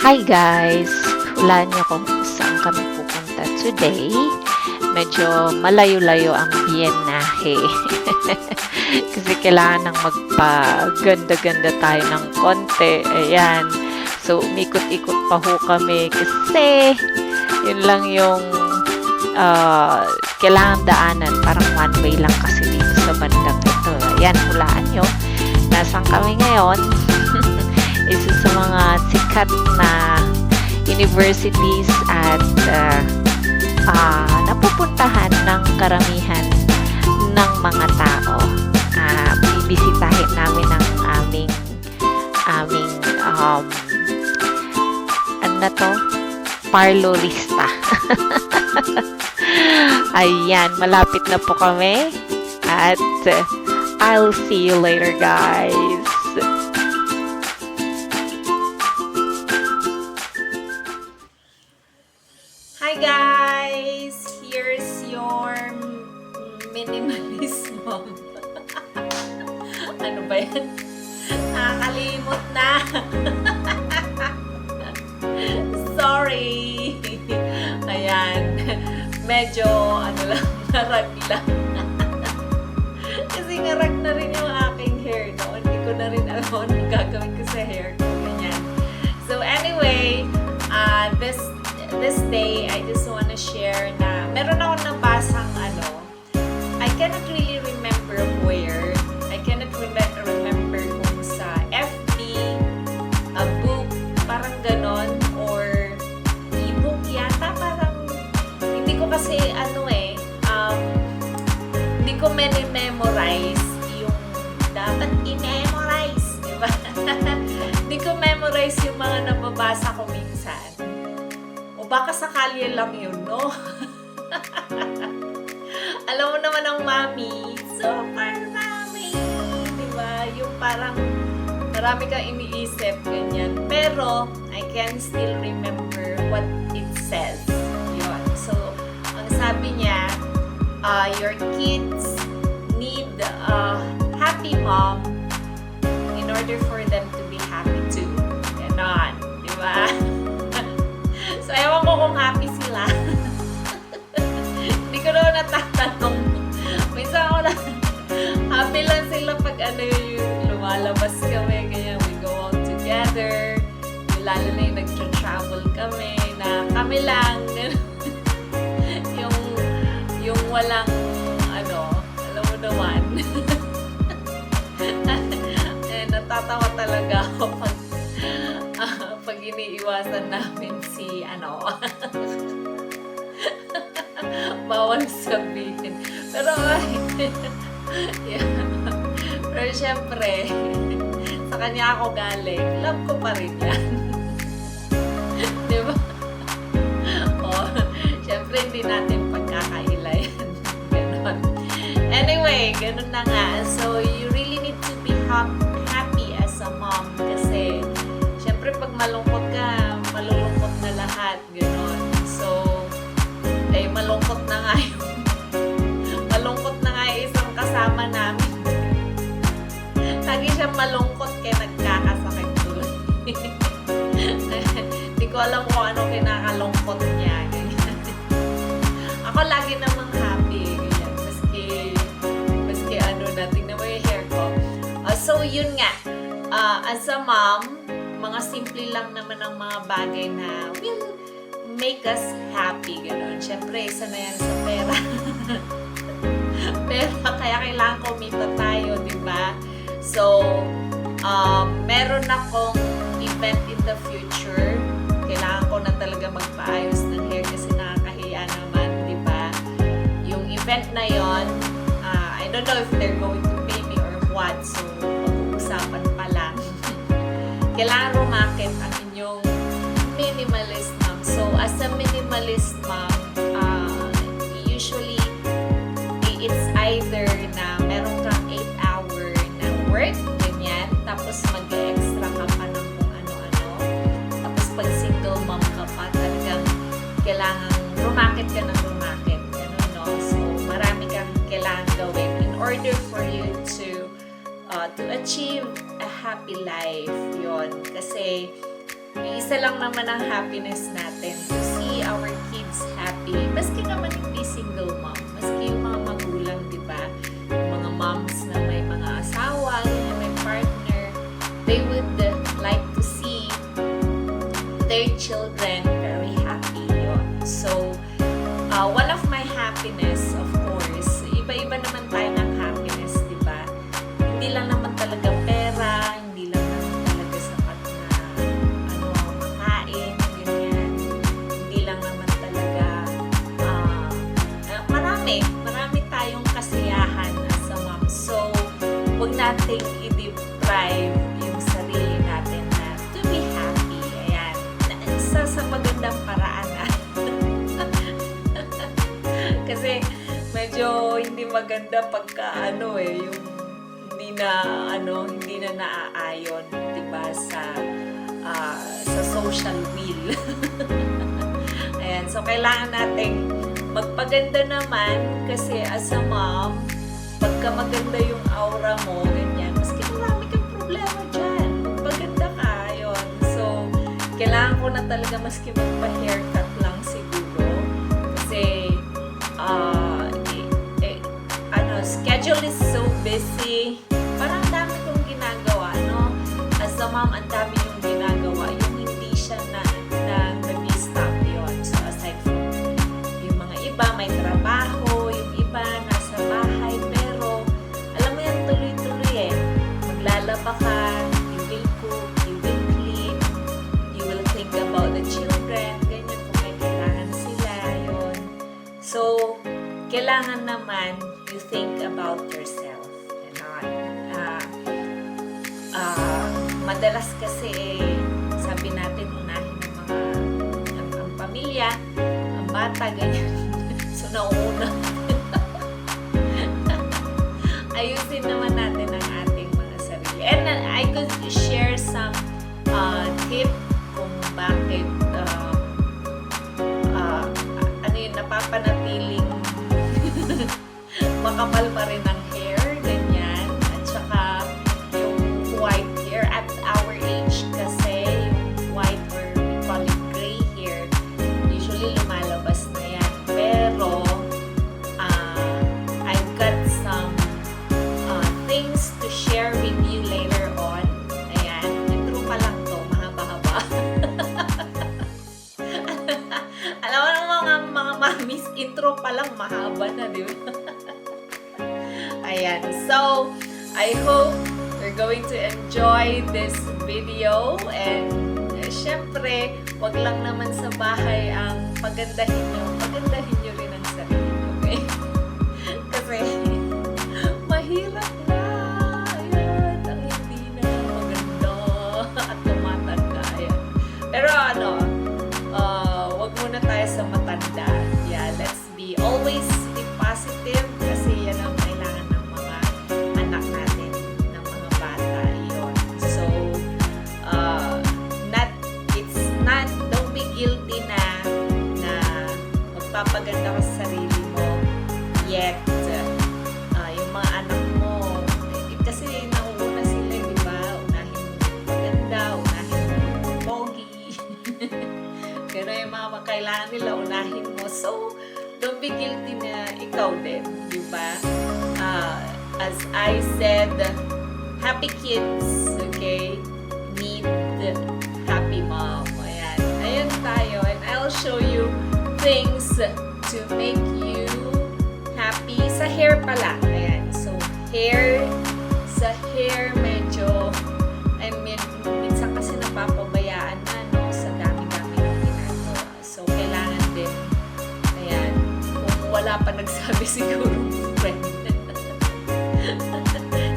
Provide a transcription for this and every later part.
Hi guys! Hulaan niyo kung saan kami pupunta today. Medyo malayo-layo ang biyenahe. Kasi kailangan nang magpaganda-ganda tayo ng konti. Ayan. So, umikot-ikot pa ho kami kasi yun lang yung kailangan daanan. Parang one way lang kasi dito sa bandang ito. Ayan, hulaan nyo. Nasaan kami ngayon? Isa sa mga sikat na universities at napupuntahan ng karamihan ng mga tao. Bibisitahin namin ang aming ano na to? Parlorista. Ayan, malapit na po kami at I'll see you later, guys. Hi guys! Here's your minimalist mom. Ano ba yan? Nakakalimot na. Sorry. Ayan. Medyo lang, narag lang. Kasi narag na rin yung aking hair, no? Hindi ko na rin alam ano gagawin ko sa hair ko. Ganyan. So anyway, this day, I just want to share na meron ako nabasang I cannot really remember where. I cannot remember kung sa FB, a book, parang ganon, or e-book yata, parang hindi ko kasi hindi ko memorize yung dapat i-memorize, di ba? Hindi ko memorize yung mga nababasa ko minsan. O baka sakali lang yun, no? Alam mo naman ang mami, super mami, di ba? Yung parang marami kang iniisip, ganyan. Pero, I can still remember what it says. Yun. So, ang sabi niya, your kids need a happy mom in order for them to be happy too. Ganon, di ba? So, ewan ko kung happy sila. Hindi ko naman natatanong. Minsan ako na, happy lang sila pag yung lumalabas kami, ganyan, we go out together. Lalo na yung nag-travel kami, na kami lang, yung walang, alam mo naman. Natatawa talaga ako pag iniiwasan namin si bawal sabihin. Pero yeah. Pero syempre, sa kanya ako galing. Love ko pa rin yan. Diba? Syempre hindi natin pagkakailayan. Ganon. Anyway, ganon na nga. So, you really need to be happy as a mom kasi syempre pag malungkot ka, malulungkot na lahat. Ganon. So, malungkot na nga yung isang kasama namin. Lagi siya malungkot kaya nagkakasakit tuloy. Hindi ko alam kung ano kinakalungkot niya. Ganyan. Ako lagi namang happy. Ganyan. Maski tingnan mo yung hair ko. So, yun nga. As a mom, mga simple lang naman ang mga bagay na will make us happy, gano'n. Siyempre, isa na yan sa pera. Pera, kaya kailangan kumita tayo, di ba? So, meron akong event in the future. Kailangan ko na talaga magpaayos ng hair kasi nakakahiya naman, di ba? Yung event na yon, I don't know if they're going to pay me or what, so pag-uusapan pa lang. Kailangan rumakit ang inyong minimalist mom. So, as a minimalist mom, usually, it's either na meron kang 8-hour na work, ganyan, tapos mag-extra ka pa ng kung ano-ano. Tapos pag single mom ka pa, talagang kailangan rumakit ka ng rumakit. Ganun, no? So, marami kang kailangan gawin in order for you to achieve a happy life. Yon. Kasi, yung isa lang naman ang happiness natin, to see our kids happy. Maski naman hindi single mom, maski yung mga magulang, di ba? Yung mga moms na may mga asawa, na may partner, they would like to see their children very happy. Yun. So, one of my happiness, of course, iba-iba naman tayo ng happiness, di ba? Hindi lang naman talaga pera, hindi lang naman talaga sapat na makain, ganyan. Hindi lang naman talaga marami tayong kasiyahan as a mom. So, huwag nating i-deprive yung sarili natin na to be happy. Ayan. Sa magandang paraan. Kasi medyo hindi maganda pagka yung hindi na naaayon, 'di ba, sa social will. Ayan, so kailangan nating magpaganda naman kasi as a mom, pagka maganda yung aura mo, ganyan, maski marami kang problema dyan, magpaganda ka, yun. So, kailangan ko na talaga maski magpa-haircut lang siguro kasi schedule is so busy. Parang ang dami kong ginagawa, no? As a mom, ang dami yung ginagawa. Yung hindi siya na nag-stop yun. So, aside from yung mga iba, may trabaho, yung iba, nasa bahay, pero alam mo yan, tuloy-tuloy eh. Maglalaba ka, you will cook, you will clean, you will think about the children, ganyan, kung may kailangan sila, yun. So, kailangan naman you think about yourself. Madalas kasi sabi natin unahin ang pamilya, ang bata, ganyan. So, nauuna. Ayusin naman natin ang ating mga sarili. And I could share some tip kung bakit napapanatiling makapal pa rin ang hair, ganyan. At saka yung white hair at our age kasi yung white or we call it gray hair, usually lumalabas na yan. Pero I've got some things to share with you later on. Ayan, intro pa lang to, mahaba-haba. Alam mo naman mga mamis, intro pa lang mahaba na, di ba? Ayan. So, I hope you're going to enjoy this video and syempre, wag lang naman sa bahay ang pagandahin nyo rin ang sarili, okay? Kasi, mahirap na. Ayan, ang hindi na maganda at tumatanda. Ayan. Pero wag muna tayo sa matanda. Yeah, let's always be positive kasi yan ang kailangan ng mga anak natin, ng mga bata. Yun. So, don't be guilty na magpapaganda ka sa sarili mo yet yung mga anak mo kasi nauuna sila, di ba? Unahin mo maganda, unahin mo pogi. Gano'n yung mga kailangan nila, unahin mo. So, don't be guilty na ikaw din, di ba? As I said, happy kids, okay, need happy mom. Ayan. Ayan tayo. And I'll show you things to make you happy. Sa hair pala. Ayan. So, sa hair medyo, minsan kasi napapabayaan na, no? Sa dami-dami ng ginagawa. So, kailangan din. Ayan. Kung wala pa nagsabi siguro, friend.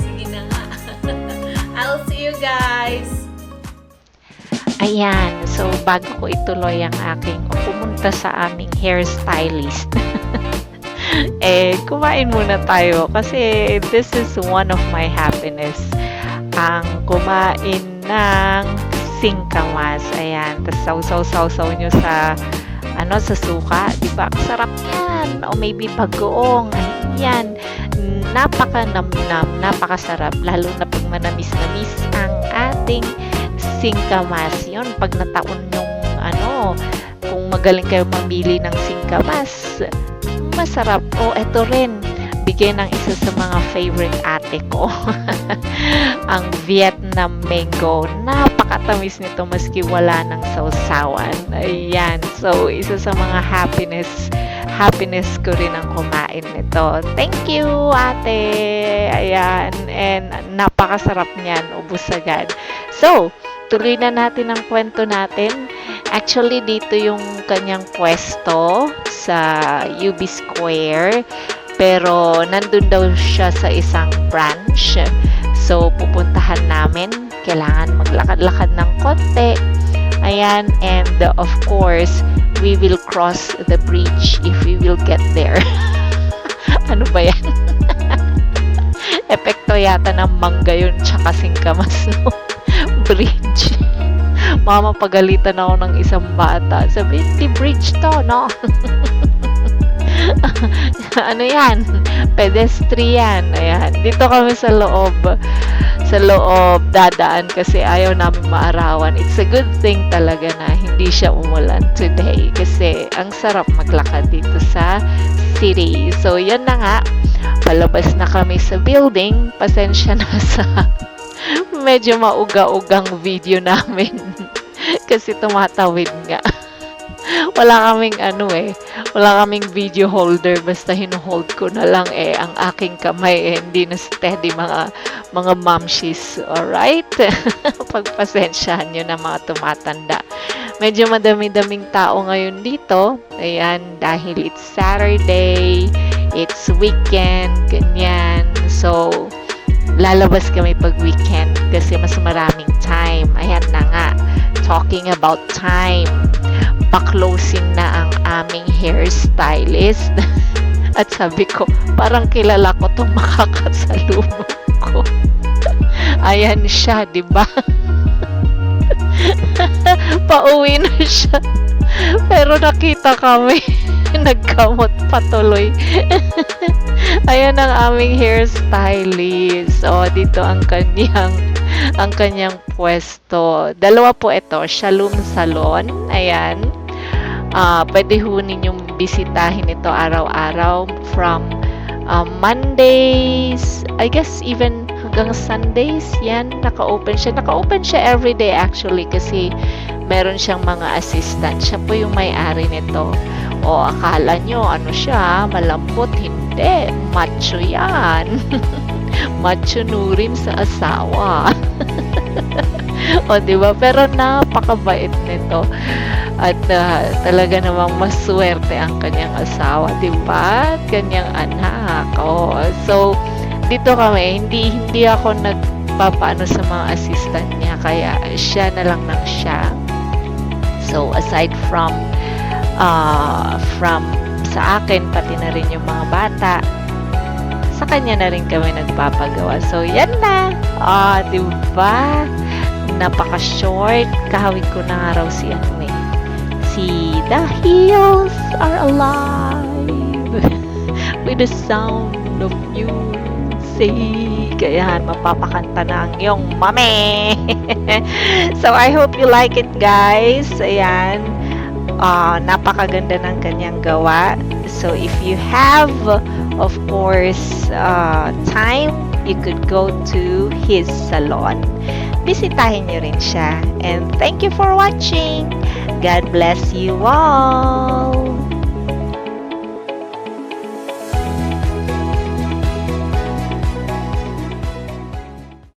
Sige na nga. I'll see you guys. Ayan, so bago ko ituloy ang aking pumunta sa aming hairstylist, kumain muna tayo kasi this is one of my happiness. Ang kumain ng singkamas. Ayan, tapos sausaw nyo sa sa suka, di ba? Sarap yan. O maybe bagoong. Ayan, napaka-namnam, napakasarap, lalo na pag manamis-namis ang ating singkamas. Yun, pag nataon yung ano, kung magaling kayo mamili ng singkamas, masarap. O, eto rin, bigay ng isa sa mga favorite ate ko. Ang Vietnam mango. Napakatamis nito maski wala ng sausawan. Ayan. So, isa sa mga happiness ko rin ang kumain nito. Thank you, ate. Ayan. And napakasarap niyan. Ubus agad. So, tuloy na natin ang kwento natin. Actually, dito yung kanyang pwesto sa UB Square. Pero, nandun daw siya sa isang branch. So, pupuntahan namin. Kailangan maglakad-lakad ng konti. Ayan. And, of course, we will cross the bridge if we will get there. Ano ba yan? Epekto yata ng mangga yun tsaka singkamas, no? Bridge. Mama, pagalitan ako ng isang bata. Sabi, di bridge to, no? Ano yan? Pedestrian. Ayan. Dito kami sa loob dadaan kasi ayaw namin maarawan. It's a good thing talaga na hindi siya umulan today kasi ang sarap maglakad dito sa city. So, yan na nga. Palabas na kami sa building. Pasensya na sa medyo mauga-ugang video namin kasi tumatawid nga. Wala kaming video holder, basta hinuhold ko na lang ang aking kamay hindi na steady mga mamshis. Alright? Pagpasensyahan nyo na mga tumatanda. Medyo madami-daming tao ngayon dito. Ayan, dahil it's Saturday, it's weekend, ganyan. So, lalabas kami pag weekend kasi mas maraming time. Ayan na nga. Talking about time. Pa-closing na ang aming hairstylist. At sabi ko, parang kilala ko itong makakasalubong ko. Ayan siya, di ba? Pauwi na siya. Pero nakita kami. Nagkamot patuloy. Ayan ang aming hairstylist. O, dito ang kanyang pwesto. Dalawa po ito. Shalom Salon. Ayan. Pwede ho ninyong bisitahin ito araw-araw from Mondays, I guess even hanggang Sundays. Yan, naka-open siya. Naka-open siya everyday actually kasi meron siyang mga assistant. Siya po yung may-ari nito. O, akala nyo, ano siya, malambot. Hindi. Macho yan. Macho nurin sa asawa. O, diba? Pero napakabait nito. At talaga namang maswerte ang kanyang asawa, diba? At kanyang anak. O, so, dito kami, hindi ako nagpapaano sa mga assistant niya. Kaya siya na lang ng siya. So, aside from sa akin, pati na rin yung mga bata, sa kanya na rin kami nagpapagawa. So, yan na. Diba? Napaka-short. Kahawig ko na nga raw si The Hills Are Alive with the sound of music. Ayan, mapapakanta na ang iyong mami. So, I hope you like it, guys. Ayan. Napakaganda ng kanyang gawa. So, if you have, of course, time, you could go to his salon. Bisitahin niyo rin siya. And thank you for watching. God bless you all.